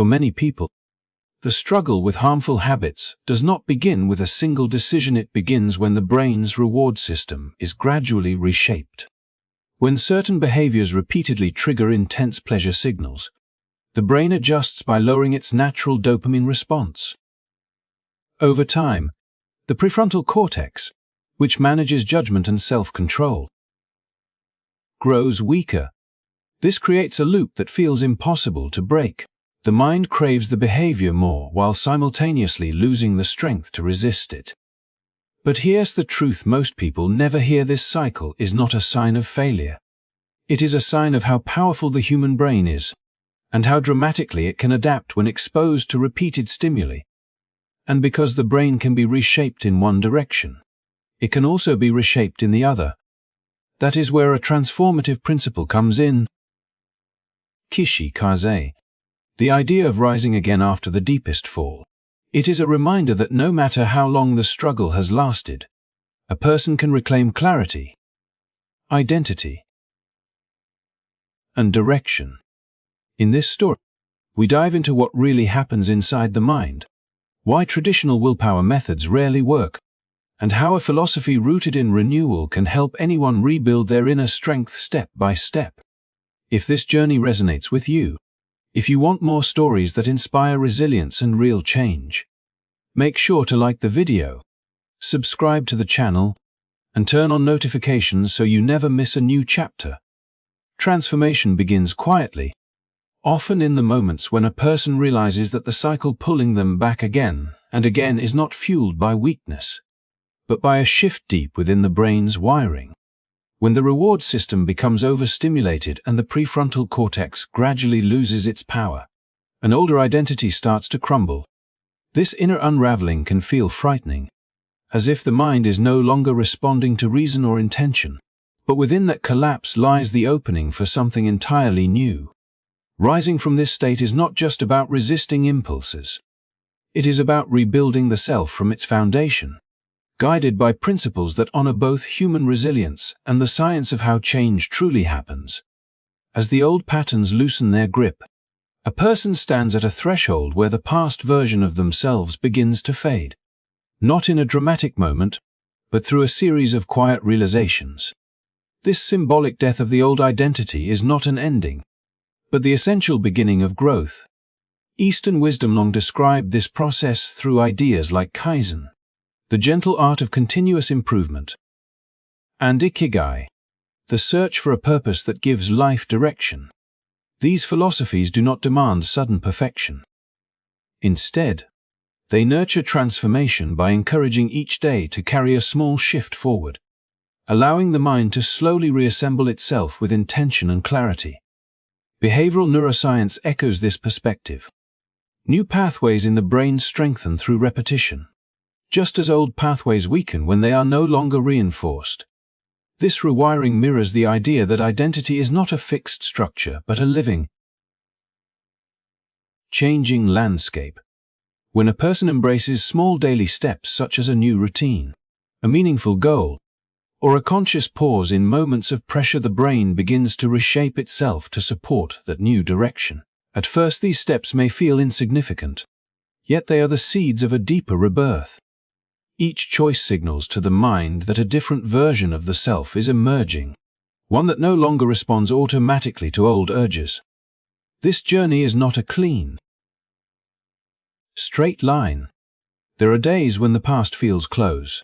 For many people, the struggle with harmful habits does not begin with a single decision. It begins when the brain's reward system is gradually reshaped. When certain behaviors repeatedly trigger intense pleasure signals, the brain adjusts by lowering its natural dopamine response. Over time, the prefrontal cortex, which manages judgment and self-control, grows weaker. This creates a loop that feels impossible to break. The mind craves the behavior more while simultaneously losing the strength to resist it. But here's the truth: most people never hear. This cycle is not a sign of failure. It is a sign of how powerful the human brain is, and how dramatically it can adapt when exposed to repeated stimuli. And because the brain can be reshaped in one direction, it can also be reshaped in the other. That is where a transformative principle comes in. Kishi Kaisei. The idea of rising again after the deepest fall. It is a reminder that no matter how long the struggle has lasted, a person can reclaim clarity, identity, and direction. In this story, we dive into what really happens inside the mind, why traditional willpower methods rarely work, and how a philosophy rooted in renewal can help anyone rebuild their inner strength step by step. If this journey resonates with you, if you want more stories that inspire resilience and real change, make sure to like the video, subscribe to the channel, and turn on notifications so you never miss a new chapter. Transformation begins quietly, often in the moments when a person realizes that the cycle pulling them back again and again is not fueled by weakness, but by a shift deep within the brain's wiring. When the reward system becomes overstimulated and the prefrontal cortex gradually loses its power, an older identity starts to crumble. This inner unraveling can feel frightening, as if the mind is no longer responding to reason or intention. But within that collapse lies the opening for something entirely new. Rising from this state is not just about resisting impulses. It is about rebuilding the self from its foundation, guided by principles that honor both human resilience and the science of how change truly happens. As the old patterns loosen their grip, a person stands at a threshold where the past version of themselves begins to fade. Not in a dramatic moment, but through a series of quiet realizations. This symbolic death of the old identity is not an ending, but the essential beginning of growth. Eastern wisdom long described this process through ideas like kaizen, the gentle art of continuous improvement, and ikigai, the search for a purpose that gives life direction. These philosophies do not demand sudden perfection. Instead, they nurture transformation by encouraging each day to carry a small shift forward, allowing the mind to slowly reassemble itself with intention and clarity. Behavioral neuroscience echoes this perspective. New pathways in the brain strengthen through repetition, just as old pathways weaken when they are no longer reinforced. This rewiring mirrors the idea that identity is not a fixed structure but a living, changing landscape. When a person embraces small daily steps such as a new routine, a meaningful goal, or a conscious pause in moments of pressure, the brain begins to reshape itself to support that new direction. At first these steps may feel insignificant, yet they are the seeds of a deeper rebirth. Each choice signals to the mind that a different version of the self is emerging, one that no longer responds automatically to old urges. This journey is not a clean, straight line. There are days when the past feels close,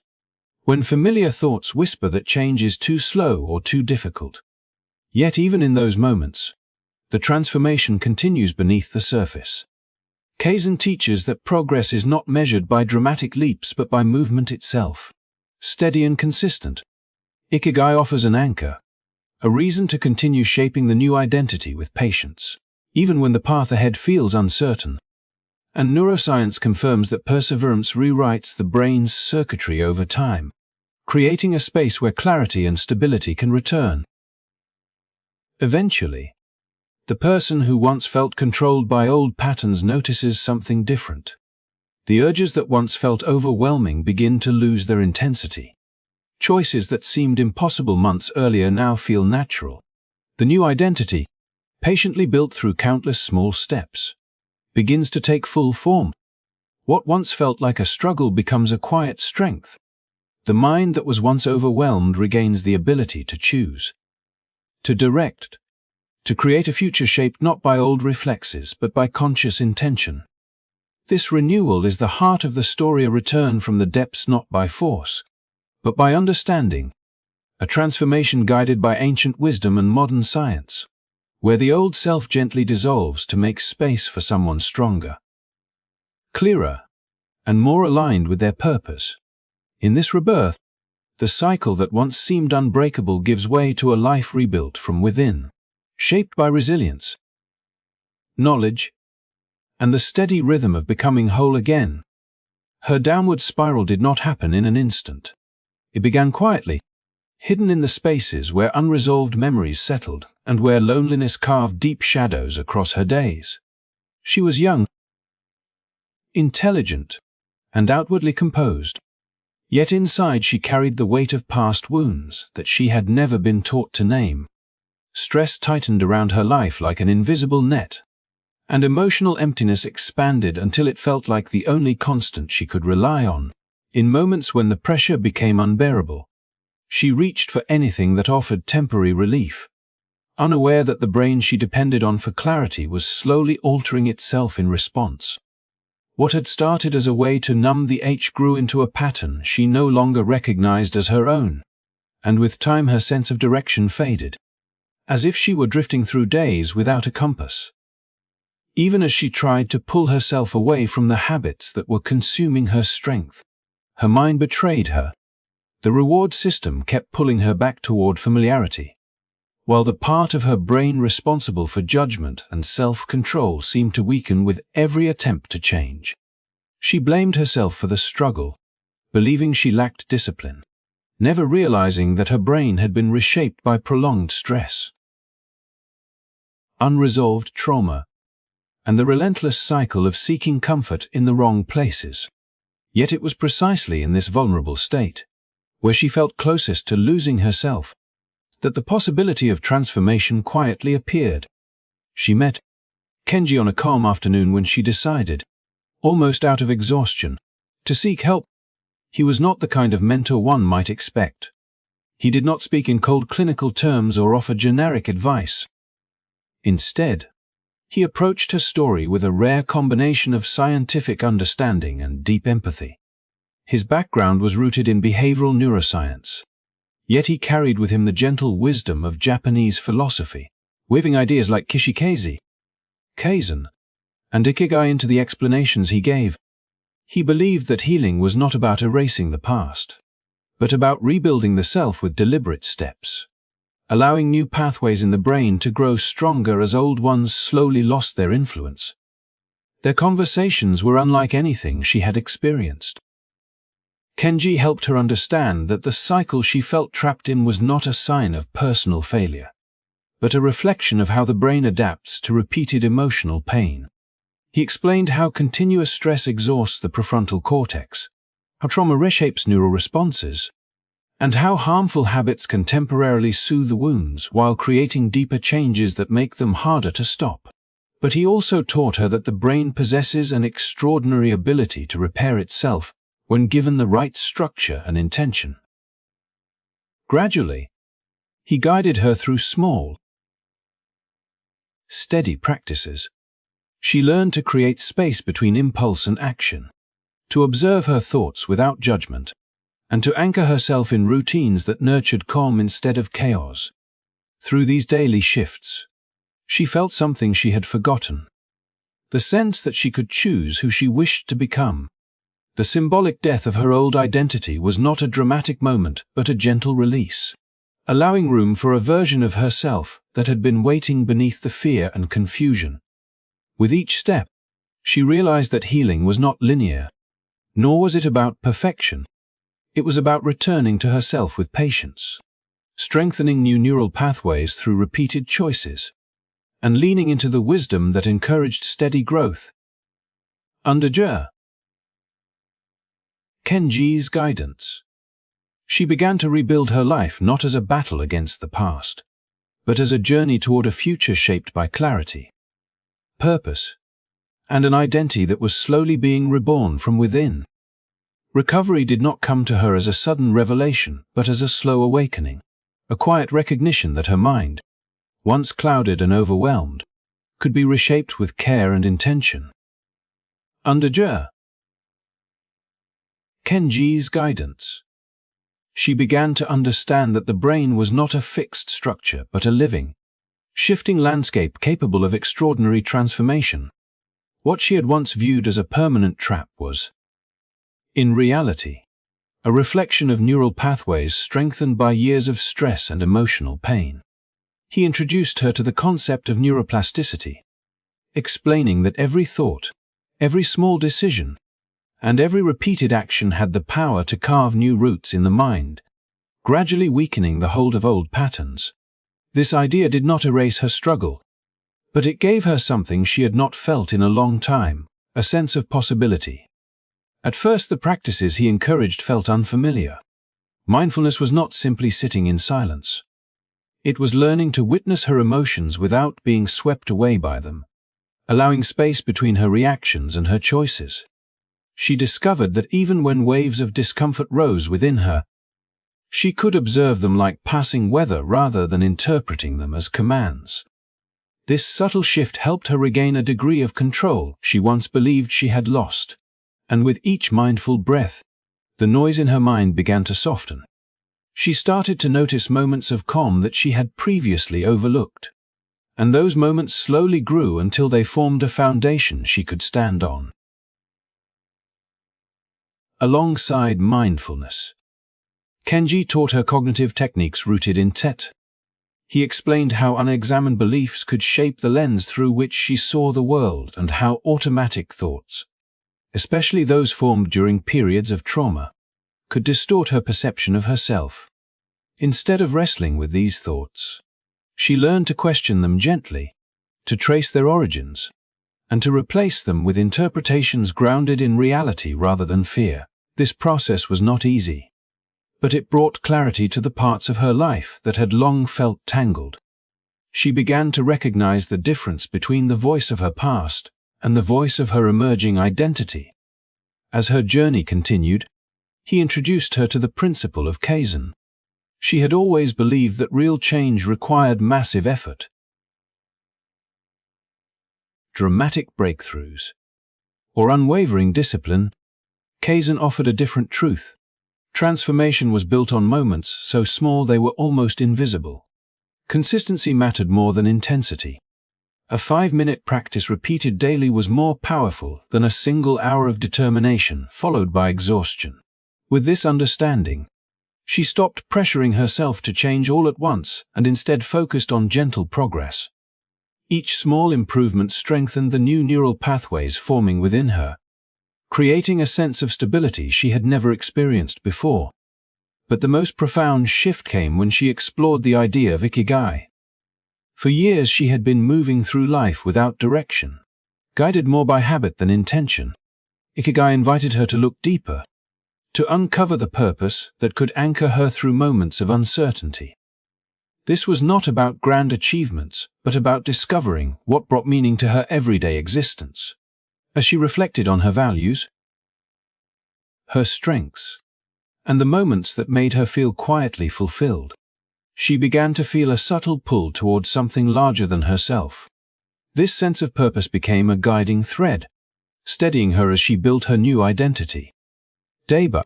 when familiar thoughts whisper that change is too slow or too difficult. Yet even in those moments, the transformation continues beneath the surface. Kaizen teaches that progress is not measured by dramatic leaps but by movement itself, steady and consistent. Ikigai offers an anchor, a reason to continue shaping the new identity with patience, even when the path ahead feels uncertain. And neuroscience confirms that perseverance rewrites the brain's circuitry over time, creating a space where clarity and stability can return. Eventually, the person who once felt controlled by old patterns notices something different. The urges that once felt overwhelming begin to lose their intensity. Choices that seemed impossible months earlier now feel natural. The new identity, patiently built through countless small steps, begins to take full form. What once felt like a struggle becomes a quiet strength. The mind that was once overwhelmed regains the ability to choose, to direct, to create a future shaped not by old reflexes but by conscious intention. This renewal is the heart of the story, a return from the depths not by force, but by understanding, a transformation guided by ancient wisdom and modern science, where the old self gently dissolves to make space for someone stronger, clearer, and more aligned with their purpose. In this rebirth, the cycle that once seemed unbreakable gives way to a life rebuilt from within, shaped by resilience, knowledge, and the steady rhythm of becoming whole again. Her downward spiral did not happen in an instant. It began quietly, hidden in the spaces where unresolved memories settled and where loneliness carved deep shadows across her days. She was young, intelligent, and outwardly composed. Yet inside she carried the weight of past wounds that she had never been taught to name. Stress tightened around her life like an invisible net, and emotional emptiness expanded until it felt like the only constant she could rely on. In moments when the pressure became unbearable, she reached for anything that offered temporary relief, unaware that the brain she depended on for clarity was slowly altering itself in response. What had started as a way to numb the ache grew into a pattern she no longer recognized as her own, and with time her sense of direction faded, as if she were drifting through days without a compass. Even as she tried to pull herself away from the habits that were consuming her strength, her mind betrayed her. The reward system kept pulling her back toward familiarity, while the part of her brain responsible for judgment and self-control seemed to weaken with every attempt to change. She blamed herself for the struggle, believing she lacked discipline, never realizing that her brain had been reshaped by prolonged stress, unresolved trauma, and the relentless cycle of seeking comfort in the wrong places. Yet it was precisely in this vulnerable state, where she felt closest to losing herself, that the possibility of transformation quietly appeared. She met Kenji on a calm afternoon when she decided, almost out of exhaustion, to seek help. He was not the kind of mentor one might expect. He did not speak in cold clinical terms or offer generic advice. Instead, he approached her story with a rare combination of scientific understanding and deep empathy. His background was rooted in behavioral neuroscience, yet he carried with him the gentle wisdom of Japanese philosophy, weaving ideas like Kishi Kaisei, kaizen, and ikigai into the explanations he gave. He believed that healing was not about erasing the past, but about rebuilding the self with deliberate steps, allowing new pathways in the brain to grow stronger as old ones slowly lost their influence. Their conversations were unlike anything she had experienced. Kenji helped her understand that the cycle she felt trapped in was not a sign of personal failure, but a reflection of how the brain adapts to repeated emotional pain. He explained how continuous stress exhausts the prefrontal cortex, how trauma reshapes neural responses, and how harmful habits can temporarily soothe the wounds while creating deeper changes that make them harder to stop. But he also taught her that the brain possesses an extraordinary ability to repair itself when given the right structure and intention. Gradually, he guided her through small, steady practices. She learned to create space between impulse and action, to observe her thoughts without judgment, and to anchor herself in routines that nurtured calm instead of chaos. Through these daily shifts, she felt something she had forgotten, the sense that she could choose who she wished to become. The symbolic death of her old identity was not a dramatic moment but a gentle release, allowing room for a version of herself that had been waiting beneath the fear and confusion. With each step, she realized that healing was not linear, nor was it about perfection. It was about returning to herself with patience, strengthening new neural pathways through repeated choices, and leaning into the wisdom that encouraged steady growth. Under Kenji's guidance, she began to rebuild her life not as a battle against the past, but as a journey toward a future shaped by clarity, purpose, and an identity that was slowly being reborn from within. Recovery did not come to her as a sudden revelation, but as a slow awakening, a quiet recognition that her mind, once clouded and overwhelmed, could be reshaped with care and intention. Under Kenji's guidance, she began to understand that the brain was not a fixed structure but a living, shifting landscape capable of extraordinary transformation. What she had once viewed as a permanent trap was, in reality, a reflection of neural pathways strengthened by years of stress and emotional pain. He introduced her to the concept of neuroplasticity, explaining that every thought, every small decision, and every repeated action had the power to carve new roots in the mind, gradually weakening the hold of old patterns. This idea did not erase her struggle, but it gave her something she had not felt in a long time, a sense of possibility. At first, the practices he encouraged felt unfamiliar. Mindfulness was not simply sitting in silence. It was learning to witness her emotions without being swept away by them, allowing space between her reactions and her choices. She discovered that even when waves of discomfort rose within her, she could observe them like passing weather rather than interpreting them as commands. This subtle shift helped her regain a degree of control she once believed she had lost, and with each mindful breath, the noise in her mind began to soften. She started to notice moments of calm that she had previously overlooked, and those moments slowly grew until they formed a foundation she could stand on. Alongside mindfulness, Kenji taught her cognitive techniques rooted in Tet. He explained how unexamined beliefs could shape the lens through which she saw the world and how automatic thoughts, especially those formed during periods of trauma, could distort her perception of herself. Instead of wrestling with these thoughts, she learned to question them gently, to trace their origins, and to replace them with interpretations grounded in reality rather than fear. This process was not easy, but it brought clarity to the parts of her life that had long felt tangled. She began to recognize the difference between the voice of her past and the voice of her emerging identity. As her journey continued, he introduced her to the principle of kaizen. She had always believed that real change required massive effort, dramatic breakthroughs, or unwavering discipline. Kaizen offered a different truth. Transformation was built on moments so small they were almost invisible. Consistency mattered more than intensity. A 5-minute practice repeated daily was more powerful than a single hour of determination followed by exhaustion. With this understanding, she stopped pressuring herself to change all at once and instead focused on gentle progress. Each small improvement strengthened the new neural pathways forming within her, creating a sense of stability she had never experienced before. But the most profound shift came when she explored the idea of ikigai. For years she had been moving through life without direction, guided more by habit than intention. Ikigai invited her to look deeper, to uncover the purpose that could anchor her through moments of uncertainty. This was not about grand achievements, but about discovering what brought meaning to her everyday existence. As she reflected on her values, her strengths, and the moments that made her feel quietly fulfilled, she began to feel a subtle pull towards something larger than herself. This sense of purpose became a guiding thread, steadying her as she built her new identity. Day by day,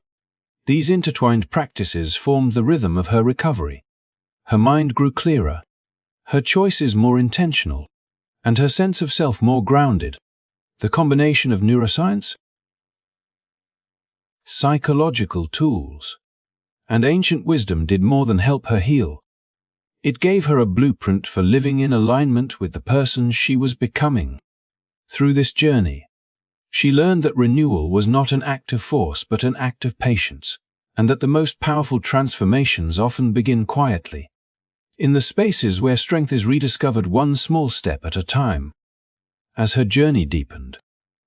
these intertwined practices formed the rhythm of her recovery. Her mind grew clearer, her choices more intentional, and her sense of self more grounded. The combination of neuroscience, psychological tools, and ancient wisdom did more than help her heal. It gave her a blueprint for living in alignment with the person she was becoming. Through this journey, she learned that renewal was not an act of force but an act of patience, and that the most powerful transformations often begin quietly, in the spaces where strength is rediscovered one small step at a time. As her journey deepened,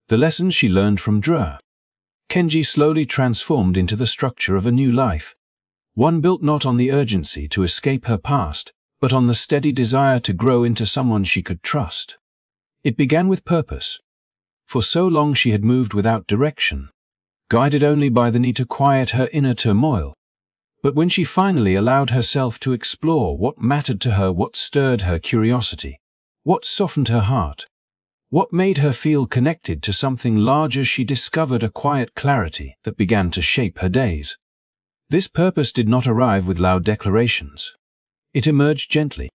the lessons she learned from Kenji slowly transformed into the structure of a new life, one built not on the urgency to escape her past, but on the steady desire to grow into someone she could trust. It began with purpose, For so long she had moved without direction, guided only by the need to quiet her inner turmoil. But when she finally allowed herself to explore what mattered to her, what stirred her curiosity, what softened her heart, what made her feel connected to something larger, she discovered a quiet clarity that began to shape her days. This purpose did not arrive with loud declarations. It emerged gently,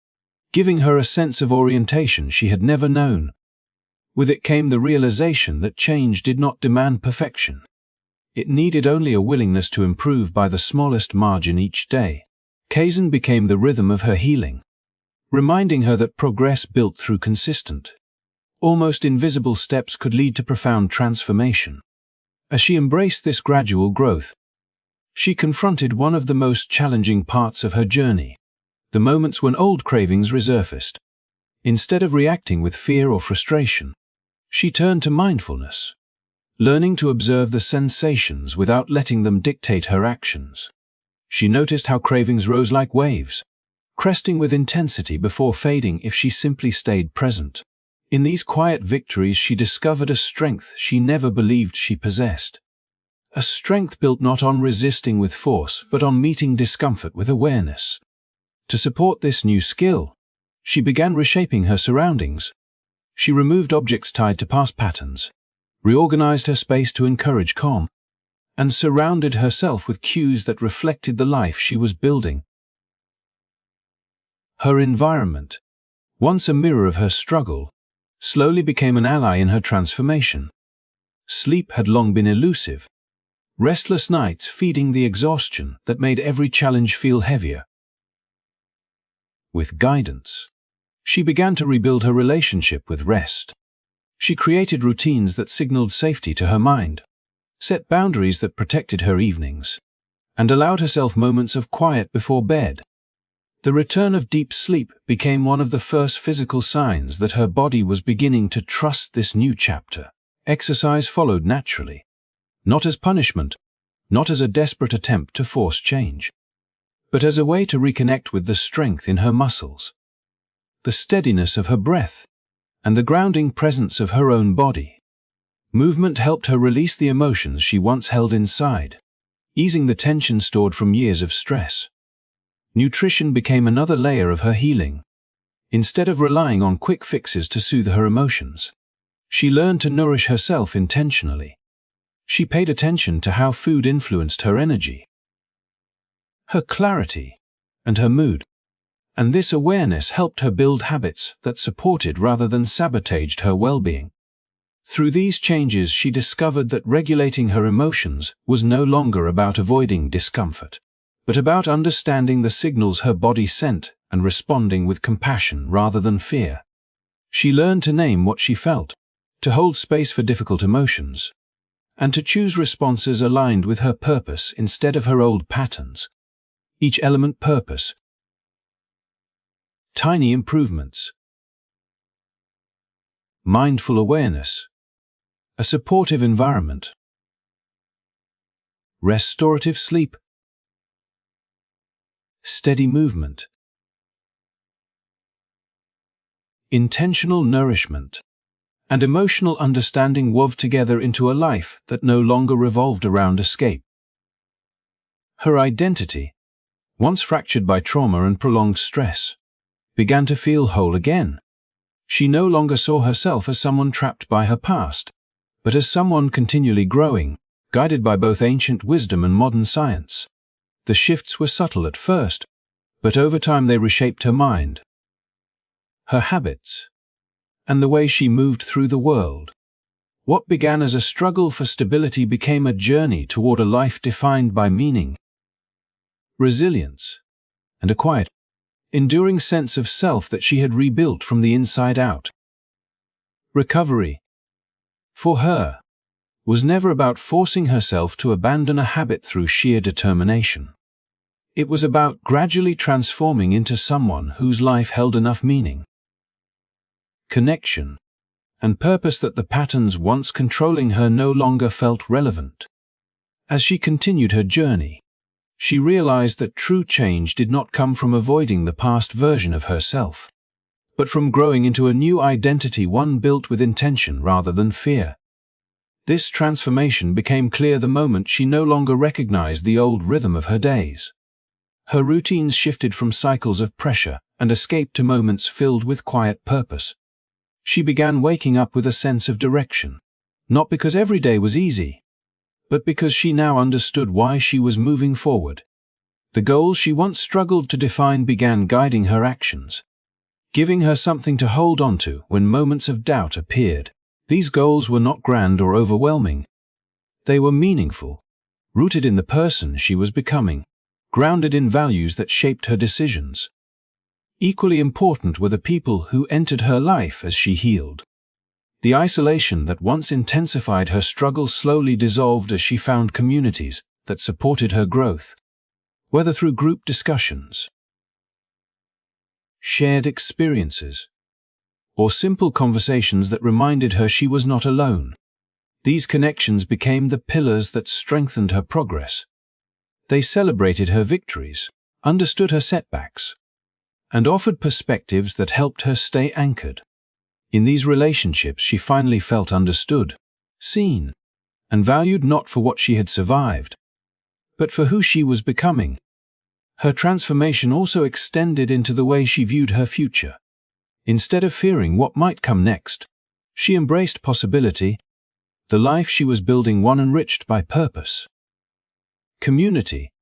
giving her a sense of orientation she had never known. With it came the realization that change did not demand perfection. It needed only a willingness to improve by the smallest margin each day. Kaizen became the rhythm of her healing, reminding her that progress built through consistent, almost invisible steps could lead to profound transformation. As she embraced this gradual growth, she confronted one of the most challenging parts of her journey, the moments when old cravings resurfaced. Instead of reacting with fear or frustration, she turned to mindfulness, learning to observe the sensations without letting them dictate her actions. She noticed how cravings rose like waves, cresting with intensity before fading if she simply stayed present. In these quiet victories she discovered a strength she never believed she possessed. A strength built not on resisting with force, but on meeting discomfort with awareness. To support this new skill, she began reshaping her surroundings. She removed objects tied to past patterns, reorganized her space to encourage calm, and surrounded herself with cues that reflected the life she was building. Her environment, once a mirror of her struggle, slowly became an ally in her transformation. Sleep had long been elusive, restless nights feeding the exhaustion that made every challenge feel heavier. With guidance, she began to rebuild her relationship with rest. She created routines that signaled safety to her mind, set boundaries that protected her evenings, and allowed herself moments of quiet before bed. The return of deep sleep became one of the first physical signs that her body was beginning to trust this new chapter. Exercise followed naturally, not as punishment, not as a desperate attempt to force change, but as a way to reconnect with the strength in her muscles, the steadiness of her breath, and the grounding presence of her own body. Movement helped her release the emotions she once held inside, easing the tension stored from years of stress. Nutrition became another layer of her healing. Instead of relying on quick fixes to soothe her emotions, she learned to nourish herself intentionally. She paid attention to how food influenced her energy, her clarity, and her mood. And this awareness helped her build habits that supported rather than sabotaged her well-being. Through these changes, she discovered that regulating her emotions was no longer about avoiding discomfort, but about understanding the signals her body sent and responding with compassion rather than fear. She learned to name what she felt, to hold space for difficult emotions, and to choose responses aligned with her purpose instead of her old patterns. Each element purpose. Tiny improvements. Mindful awareness. A supportive environment. Restorative sleep. Steady movement. Intentional nourishment. And emotional understanding wove together into a life that no longer revolved around escape. Her identity, once fractured by trauma and prolonged stress, began to feel whole again. She no longer saw herself as someone trapped by her past, but as someone continually growing, guided by both ancient wisdom and modern science. The shifts were subtle at first, but over time they reshaped her mind, her habits, and the way she moved through the world. What began as a struggle for stability became a journey toward a life defined by meaning, resilience, and a quiet, enduring sense of self that she had rebuilt from the inside out. Recovery, for her, was never about forcing herself to abandon a habit through sheer determination. It was about gradually transforming into someone whose life held enough meaning, connection, and purpose that the patterns once controlling her no longer felt relevant. As she continued her journey, she realized that true change did not come from avoiding the past version of herself, but from growing into a new identity, one built with intention rather than fear. This transformation became clear the moment she no longer recognized the old rhythm of her days. Her routines shifted from cycles of pressure and escape to moments filled with quiet purpose. She began waking up with a sense of direction, not because every day was easy, but because she now understood why she was moving forward. The goals she once struggled to define began guiding her actions, giving her something to hold on to when moments of doubt appeared. These goals were not grand or overwhelming. They were meaningful, rooted in the person she was becoming, grounded in values that shaped her decisions. Equally important were the people who entered her life as she healed. The isolation that once intensified her struggle slowly dissolved as she found communities that supported her growth, whether through group discussions, shared experiences, or simple conversations that reminded her she was not alone. These connections became the pillars that strengthened her progress. They celebrated her victories, understood her setbacks, and offered perspectives that helped her stay anchored. In these relationships, she finally felt understood, seen, and valued, not for what she had survived, but for who she was becoming. Her transformation also extended into the way she viewed her future. Instead of fearing what might come next, she embraced possibility, the life she was building, one enriched by purpose, community,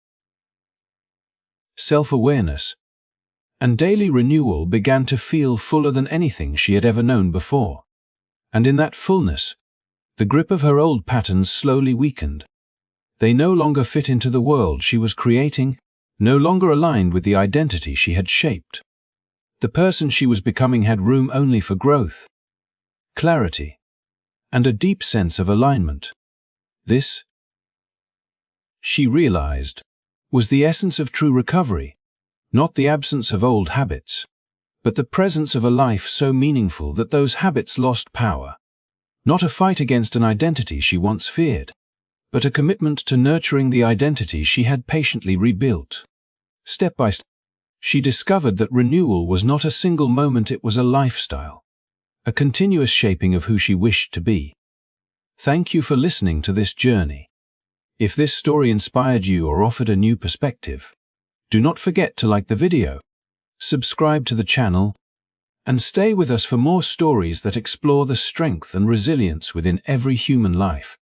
self-awareness, and daily renewal began to feel fuller than anything she had ever known before. And in that fullness, the grip of her old patterns slowly weakened. They no longer fit into the world she was creating, no longer aligned with the identity she had shaped. The person she was becoming had room only for growth, clarity, and a deep sense of alignment. This, she realized, was the essence of true recovery. Not the absence of old habits, but the presence of a life so meaningful that those habits lost power. Not a fight against an identity she once feared, but a commitment to nurturing the identity she had patiently rebuilt. Step by step, she discovered that renewal was not a single moment, it was a lifestyle, a continuous shaping of who she wished to be. Thank you for listening to this journey. If this story inspired you or offered a new perspective, do not forget to like the video, subscribe to the channel, and stay with us for more stories that explore the strength and resilience within every human life.